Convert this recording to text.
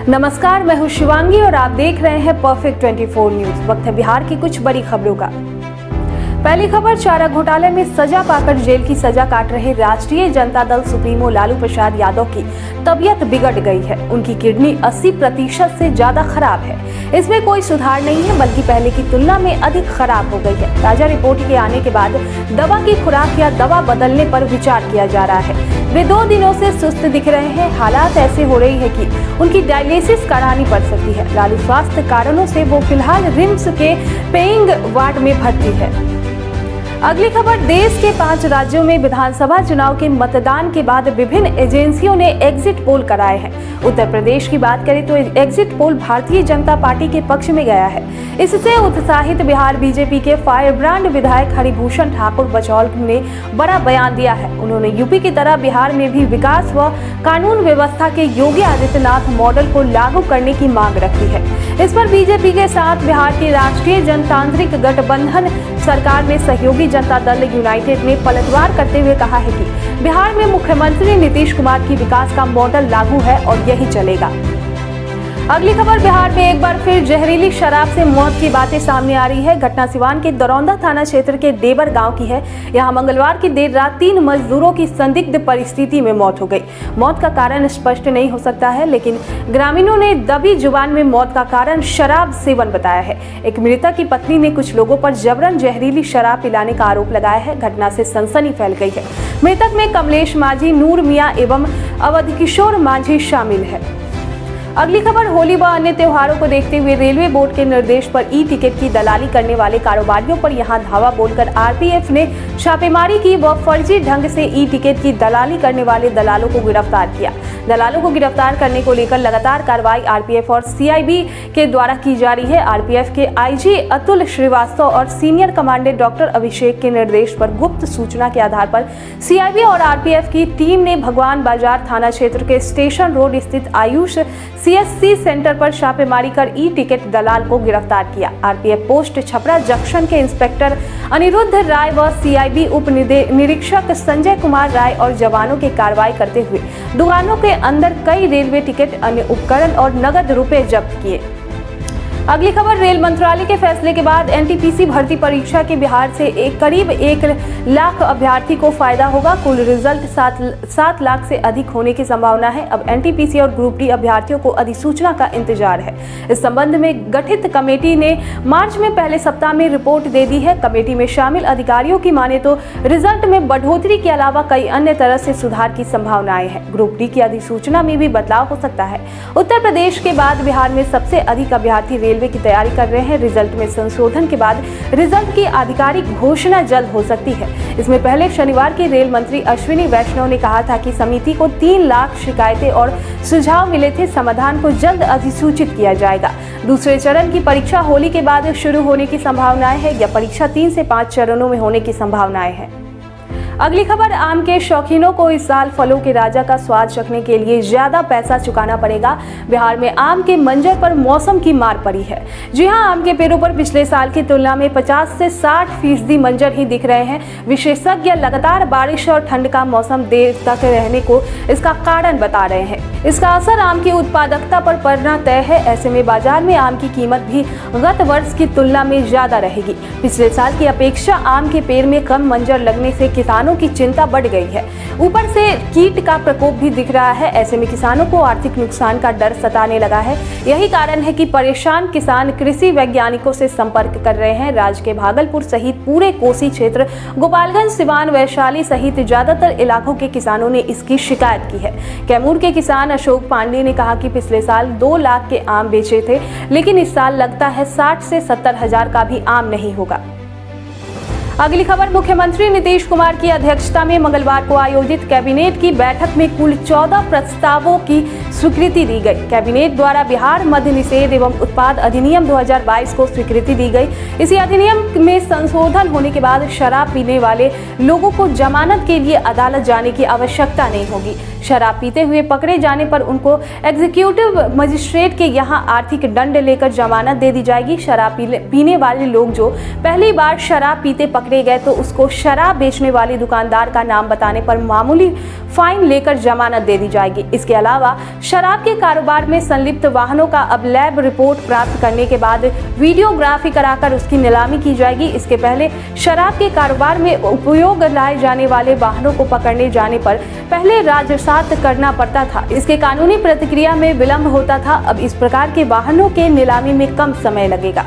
नमस्कार, मैं हूं शिवांगी और आप देख रहे हैं परफेक्ट 24 न्यूज। वक्त है बिहार की कुछ बड़ी खबरों का। पहली खबर, चारा घोटाले में सजा पाकर जेल की सजा काट रहे राष्ट्रीय जनता दल सुप्रीमो लालू प्रसाद यादव की तबीयत बिगड़ गई है। उनकी किडनी 80% से ज्यादा खराब है। इसमें कोई सुधार नहीं है, बल्कि पहले की तुलना में अधिक खराब हो गई है। ताजा रिपोर्ट के आने के बाद दवा की खुराक या दवा बदलने पर विचार किया जा रहा है। वे 2 दिनों से सुस्त दिख रहे हैं। हालात ऐसे हो रही है कि उनकी डायलिसिस करानी पड़ सकती है। लालू स्वास्थ्य कारणों से वो फिलहाल रिम्स के पेइंग वार्ड में भर्ती है। अगली खबर, देश के 5 राज्यों में विधानसभा चुनाव के मतदान के बाद विभिन्न एजेंसियों ने एग्जिट पोल कराए हैं। उत्तर प्रदेश की बात करें तो exit poll Bharatiya Janata party के पक्ष में गया है। इससे उत्साहित बिहार बीजेपी के फायरब्रांड विधायक हरिभूषण ठाकुर बचौल ने बड़ा बयान दिया है। उन्होंने यूपी की तरह बिहार में भी विकास व कानून व्यवस्था के योगी आदित्यनाथ मॉडल को लागू करने की मांग रखी है। इस पर बीजेपी के साथ बिहार के राष्ट्रीय जनतांत्रिक गठबंधन सरकार में सहयोगी जनता दल यूनाइटेड ने पलटवार करते हुए कहा है कि बिहार में मुख्यमंत्री नीतीश कुमार की विकास का मॉडल लागू है और यही चलेगा। अगली खबर, बिहार में एक बार फिर जहरीली शराब से मौत की बातें सामने आ रही है। घटना सिवान के दरौंदा थाना क्षेत्र के देवर गांव की है। यहां मंगलवार की देर रात 3 मजदूरों की संदिग्ध परिस्थिति में मौत हो गई। मौत का कारण स्पष्ट नहीं हो सकता है, लेकिन ग्रामीणों ने दबी जुबान में मौत का कारण शराब सेवन बताया है। एक मृतक की पत्नी ने कुछ लोगों पर जबरन जहरीली शराब पिलाने का आरोप लगाया है। घटना से सनसनी फैल गई है। मृतक में कमलेश माझी, नूर मियां एवं अवध किशोर माझी शामिल है। अगली खबर, होली व अन्य त्योहारों को देखते हुए रेलवे बोर्ड के निर्देश पर ई टिकट की दलाली करने वाले कारोबारियों पर यहां धावा बोलकर आरपीएफ ने छापेमारी की व फर्जी ढंग से ई टिकट की दलाली करने वाले दलालों को गिरफ्तार किया। दलालों को गिरफ्तार करने को लेकर लगातार कार्रवाई आरपीएफ और सीआईबी के द्वारा की जा रही है। आरपीएफ के आईजी अतुल श्रीवास्तव और सीनियर कमांडेंट डॉक्टर अभिषेक के निर्देश पर गुप्त सूचना के आधार पर सीआईबी और आरपीएफ की टीम ने भगवान बाजार थाना क्षेत्र के स्टेशन रोड स्थित आयुष सीएससी सेंटर पर छापेमारी कर ई टिकट दलाल को गिरफ्तार किया। आरपीएफ पोस्ट छपरा जंक्शन के इंस्पेक्टर अनिरुद्ध राय व सीआईबी उप निरीक्षक संजय कुमार राय और जवानों की कार्रवाई करते हुए दुकानों के अंदर कई रेलवे टिकट, अन्य उपकरण और नगद रुपए जब्त किए। अगली खबर, रेल मंत्रालय के फैसले के बाद एनटीपीसी भर्ती परीक्षा के बिहार से करीब 1 लाख अभ्यर्थी को फायदा होगा। कुल रिजल्ट 7 लाख से अधिक होने की संभावना है। अब एनटीपीसी और ग्रुप डी अभ्यर्थियों को अधिसूचना का इंतजार है। इस संबंध में गठित कमेटी ने मार्च में पहले सप्ताह में रिपोर्ट दे दी है। कमेटी में शामिल अधिकारियों की माने तो रिजल्ट में बढ़ोतरी के अलावा कई अन्य तरह से सुधार की संभावनाएं हैं। ग्रुप डी की अधिसूचना में भी बदलाव हो सकता है। उत्तर प्रदेश के बाद बिहार में सबसे अधिक अभ्यर्थी रेलवे की तैयारी कर रहे हैं। रिजल्ट में संशोधन के बाद रिजल्ट की आधिकारिक घोषणा जल्द हो सकती है। इसमें पहले शनिवार के रेल मंत्री अश्विनी वैष्णव ने कहा था कि समिति को 3 लाख शिकायतें और सुझाव मिले थे। समाधान को जल्द अधिसूचित किया जाएगा। दूसरे चरण की परीक्षा होली के बाद शुरू होने की संभावनाएं है। यह परीक्षा 3 से 5 चरणों में होने की संभावनाएं है। अगली खबर, आम के शौकीनों को इस साल फलों के राजा का स्वाद चखने के लिए ज्यादा पैसा चुकाना पड़ेगा। बिहार में आम के मंजर पर मौसम की मार पड़ी है। जी हां, आम के पेड़ों पर पिछले साल की तुलना में 50 से 60% मंजर ही दिख रहे हैं। विशेषज्ञ लगातार बारिश और ठंड का मौसम देर तक रहने को इसका कारण बता रहे हैं। इसका असर आम की उत्पादकता पर पड़ना तय है। ऐसे में बाजार में आम की कीमत भी गत वर्ष की तुलना में ज्यादा रहेगी। पिछले साल की अपेक्षा आम के पेड़ में कम मंजर लगने से किसानों की चिंता बढ़ गई है। ऊपर से कीट का प्रकोप भी दिख रहा है। ऐसे में किसानों को आर्थिक नुकसान का डर सताने लगा है। यही कारण है कि परेशान किसान कृषि वैज्ञानिकों से संपर्क कर रहे हैं। राज्य के भागलपुर सहित पूरे कोसी क्षेत्र, गोपालगंज, सिवान, वैशाली सहित ज्यादातर इलाकों के किसानों ने इसकी शिकायत की है। कैमूर के किसान अशोक पांडे ने कहा कि पिछले साल 2 लाख के आम बेचे थे, लेकिन इस साल लगता है 60 से 70 हजार का भी आम नहीं होगा। अगली खबर, मुख्यमंत्री नीतीश कुमार की अध्यक्षता में मंगलवार को आयोजित कैबिनेट की बैठक में कुल 14 प्रस्तावों की स्वीकृति दी गई। कैबिनेट द्वारा बिहार मद्य निषेध एवं उत्पाद अधिनियम 2022 को स्वीकृति दी गई। इसी अधिनियम में संशोधन होने के बाद शराब पीने वाले लोगों को जमानत के लिए अदालत जाने की आवश्यकता नहीं होगी। शराब पीते हुए पकड़े जाने पर उनको एग्जीक्यूटिव मजिस्ट्रेट के यहाँ आर्थिक दंड लेकर जमानत दे दी जाएगी। शराब पीने वाले लोग जो पहली बार शराब पीते पकड़े गए तो उसको शराब बेचने वाले दुकानदार का नाम बताने पर मामूली फाइन लेकर जमानत दे दी जाएगी। इसके अलावा शराब के कारोबार में संलिप्त वाहनों का अब लैब रिपोर्ट प्राप्त करने के बाद वीडियोग्राफी कराकर उसकी नीलामी की जाएगी। इसके पहले शराब के कारोबार में उपयोग लाए जाने वाले वाहनों को पकड़ने जाने पर पहले राजसात करना पड़ता था। इसके कानूनी प्रतिक्रिया में विलंब होता था। अब इस प्रकार के वाहनों के नीलामी में कम समय लगेगा।